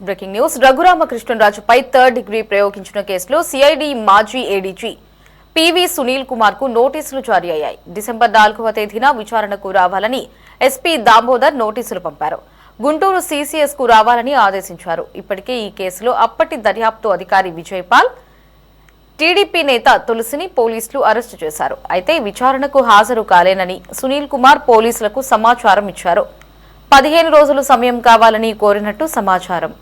Breaking news. రఘురామకృష్ణరాజుపై third degree ప్రయోగించిన కేసులో సిఐడి మాజీ ఏడీజీ పివి సునీల్ కుమార్ కు నోటీసులు జారీ అయ్యాయి. డిసెంబర్ 4వ తేదీన విచారణకు రావాలని ఎస్పీ దామోదర్ నోటీసులు పంపారు. గుంటూరు సీసీఎస్ కు రావాలని ఆదేశించారు. ఇప్పటికే ఈ కేసులో అప్పటి దర్యాప్తు అధికారి విజయపాల్, టీడీపీ నేత తులసిని పోలీసులు అరెస్టు చేశారు. అయితే విచారణకు హాజరు కాలేనని సునీల్ కుమార్ పోలీసులకు సమాచారం ఇచ్చారు. 15 రోజులు సమయం కావాలని కోరినట్టు సమాచారం.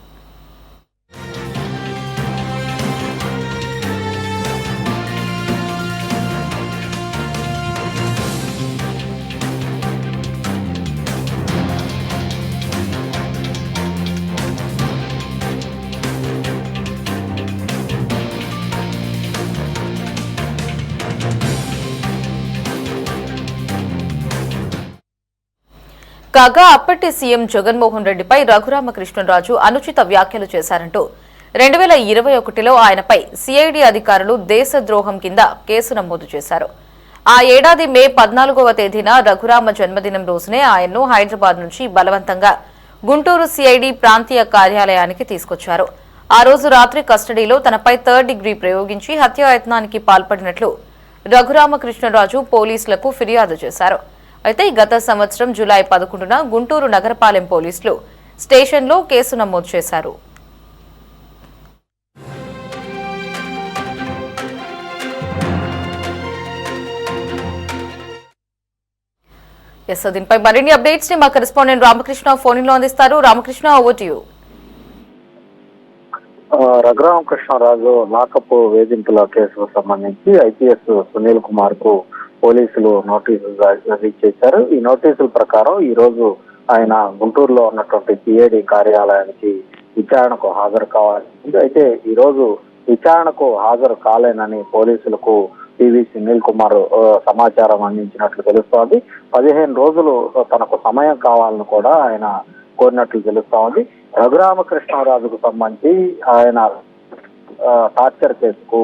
కాగా అప్పటి సీఎం జగన్మోహన్ రెడ్డిపై రఘురామకృష్ణరాజు అనుచిత వ్యాఖ్యలు చేశారంటూ 2021లో ఆయనపై సిఐడి అధికారులు దేశద్రోహం కింద కేసు నమోదు చేశారు. ఆ ఏడాది మే 14వ తేదీన రఘురామ జన్మదినం రోజునే ఆయన్ను హైదరాబాద్ నుంచి బలవంతంగా గుంటూరు సిఐడి ప్రాంతీయ కార్యాలయానికి తీసుకొచ్చారు. ఆ రోజు రాత్రి కస్టడీలో తనపై థర్డ్ డిగ్రీ ప్రయోగించి హత్యాయత్నానికి పాల్పడినట్లు రఘురామకృష్ణరాజు పోలీసులకు ఫిర్యాదు చేశారు. అయితే గత సంవత్సరం జూలై 11న గుంటూరు నగరపాలెం పోలీసులు స్టేషన్లో కేసు నమోదు చేశారు. దీనిపై మరిన్ని అప్డేట్స్ ని మా కరెస్పాండెంట్ రామకృష్ణ ఫోన్ లో అందిస్తారు. Ramakrishna, over to you. Raghuramakrishnaraju lockup వేధింపుల కేసుకు సంబంధించి ఐపీఎస్ సునీల్ కుమార్ కు పోలీసులు నోటీసులు జారీ చేశారు. ఈ నోటీసుల ప్రకారం ఈ రోజు ఆయన గుంటూరులో ఉన్నటువంటి సిఐడి కార్యాలయానికి విచారణకు హాజరు కావాలి. అయితే ఈ రోజు విచారణకు హాజరు కాలేనని పోలీసులకు పివి సునీల్ కుమార్ సమాచారం అందించినట్లు తెలుస్తోంది. 15 రోజులు తనకు సమయం కావాలని కూడా ఆయన కోరినట్లు తెలుస్తోంది. రఘురామకృష్ణరాజుకు సంబంధించి ఆయన టార్చర్ కేసుకు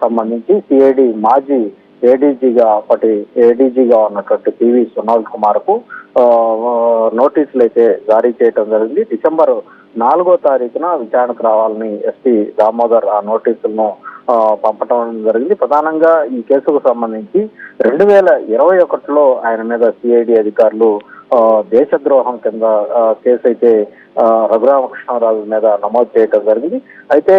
సంబంధించి సిఐడి మాజీ అప్పటి ఏడీజీగా ఉన్నటువంటి పివి సునీల్ కుమార్ కు నోటీసులు అయితే జారీ చేయడం జరిగింది. డిసెంబర్ 4వ తారీఖున విచారణకు రావాలని ఎస్పీ దామోదర్ ఆ నోటీసులను పంపటం జరిగింది. ప్రధానంగా ఈ కేసుకు సంబంధించి 2021లో ఆయన మీద సిఐడి అధికారులు దేశద్రోహం కింద కేసు అయితే రఘురామకృష్ణరాజు మీద నమోదు చేయడం జరిగింది. అయితే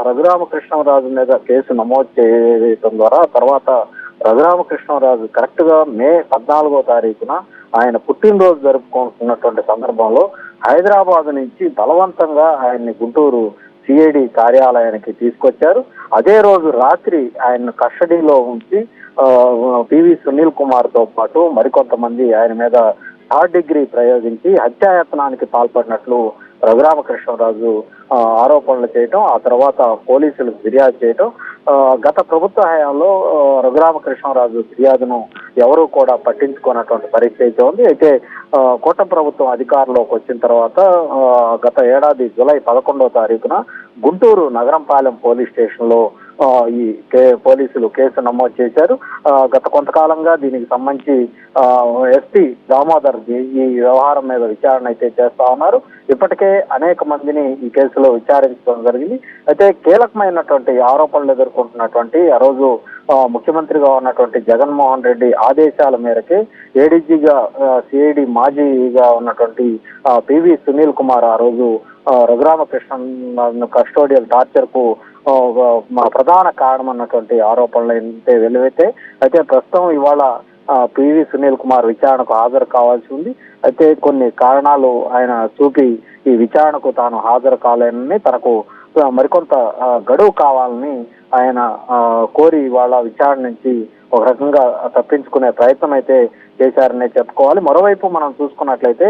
రఘురామకృష్ణరాజు మీద కేసు నమోదు చేయడం ద్వారా తర్వాత రఘురామకృష్ణరాజు కరెక్ట్ గా మే 14వ తారీఖున ఆయన పుట్టినరోజు జరుపుకుంటున్నటువంటి సందర్భంలో హైదరాబాద్ నుంచి బలవంతంగా ఆయన్ని గుంటూరు సిఐడి కార్యాలయానికి తీసుకొచ్చారు. అదే రోజు రాత్రి ఆయన కస్టడీలో ఉంచి పివి సునీల్ కుమార్ తో పాటు మరికొంతమంది ఆయన మీద థర్డ్ డిగ్రీ ప్రయోగించి హత్యాయత్నానికి పాల్పడినట్లు రఘురామకృష్ణరాజు ఆరోపణలు చేయటం, ఆ తర్వాత పోలీసులకు ఫిర్యాదు చేయటం. గత ప్రభుత్వ హయాంలో రఘురామకృష్ణరాజు ఫిర్యాదును ఎవరూ కూడా పట్టించుకున్నటువంటి పరిస్థితి ఉంది. అయితే కూటమి ప్రభుత్వం అధికారంలోకి వచ్చిన తర్వాత గత ఏడాది జూలై 11వ తారీఖున గుంటూరు నగరంపాలెం పోలీస్ స్టేషన్ లో ఈ పోలీసులు కేసు నమోదు చేశారు. గత కొంతకాలంగా దీనికి సంబంధించి ఎస్పీ దామోదర్ ఈ వ్యవహారం మీద విచారణ అయితే చేస్తా ఉన్నారు. ఇప్పటికే అనేక మందిని ఈ కేసులో విచారించడం జరిగింది. అయితే కీలకమైనటువంటి ఆరోపణలు ఎదుర్కొంటున్నటువంటి ఆ రోజు ముఖ్యమంత్రిగా ఉన్నటువంటి జగన్మోహన్ రెడ్డి ఆదేశాల మేరకే ఏడీజీగా సిఐడి మాజీగా ఉన్నటువంటి పివి సునీల్ కుమార్ ఆ రోజు రఘురామకృష్ణ కస్టోడియల్ టార్చర్ కు ప్రధాన కారణం అన్నటువంటి ఆరోపణలు అయితే వెలువెత్తే. అయితే ప్రస్తుతం ఇవాళ పివి సునీల్ కుమార్ విచారణకు హాజరు కావాల్సి ఉంది. అయితే కొన్ని కారణాలు ఆయన చూపి ఈ విచారణకు తాను హాజరు కాలేనని, తనకు మరికొంత గడువు కావాలని ఆయన కోరి ఇవాళ విచారణ నుంచి ఒక రకంగా తప్పించుకునే ప్రయత్నం అయితే చేశారనే చెప్పుకోవాలి. మరోవైపు మనం చూసుకున్నట్లయితే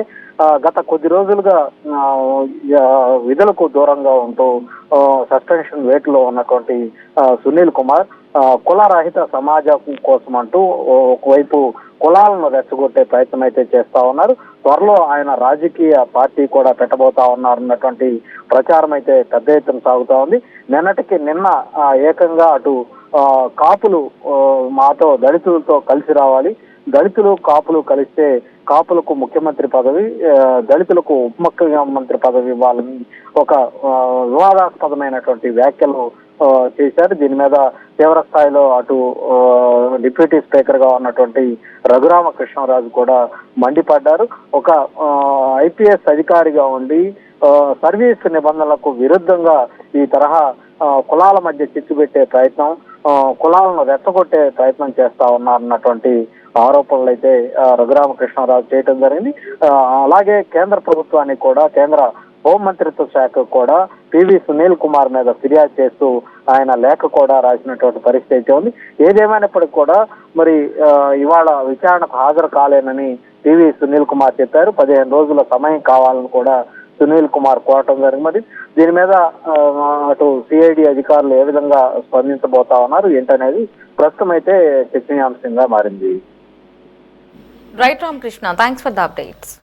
గత కొద్ది రోజులుగా విధులకు దూరంగా ఉంటూ సస్పెన్షన్ వేటులో ఉన్నటువంటి సునీల్ కుమార్ కులరహిత సమాజం కోసం అంటూ ఒకవైపు కులాలను రెచ్చగొట్టే ప్రయత్నం అయితే చేస్తా ఉన్నారు. త్వరలో ఆయన రాజకీయ పార్టీ కూడా పెట్టబోతా ఉన్నారన్నటువంటి ప్రచారం అయితే పెద్ద ఎత్తున సాగుతా ఉంది. నిన్న ఏకంగా అటు కాపులు మాతో దళితులతో కలిసి రావాలి, దళితులు కాపులు కలిస్తే కాపులకు ముఖ్యమంత్రి పదవి, దళితులకు ఉప ముఖ్యమంత్రి పదవి ఇవ్వాలని ఒక వివాదాస్పదమైనటువంటి వ్యాఖ్యలు చేశారు. దీని మీద తీవ్ర స్థాయిలో అటు డిప్యూటీ స్పీకర్ గా ఉన్నటువంటి రఘురామకృష్ణరాజు కూడా మండిపడ్డారు. ఒక ఐపీఎస్ అధికారిగా ఉండి సర్వీస్ నిబంధనలకు విరుద్ధంగా ఈ తరహా కులాల మధ్య చిచ్చు పెట్టే ప్రయత్నం, కులాలను రెచ్చగొట్టే ప్రయత్నం చేస్తా ఉన్నారన్నటువంటి ఆరోపణలు అయితే రఘురామకృష్ణరాజు చేయడం జరిగింది. అలాగే కేంద్ర ప్రభుత్వానికి కూడా, కేంద్ర హోంమంత్రిత్వ శాఖ కూడా పివి సునీల్ కుమార్ మీద ఫిర్యాదు చేస్తూ ఆయన లేఖ కూడా రాసినటువంటి పరిస్థితి అయితే ఉంది. ఏదేమైనప్పటికీ కూడా మరి ఇవాళ విచారణకు హాజరు కాలేనని పివి సునీల్ కుమార్ చెప్పారు. 15 రోజుల సమయం కావాలని కూడా సునీల్ కుమార్ కోరటం జరిగింది. మరి దీని మీద అటు సిఐడి అధికారులు ఏ విధంగా స్పందించబోతా ఉన్నారు ఏంటనేది ప్రస్తుతం అయితే చర్చనీయాంశంగా మారింది. Right Ramakrishna, thanks for the updates.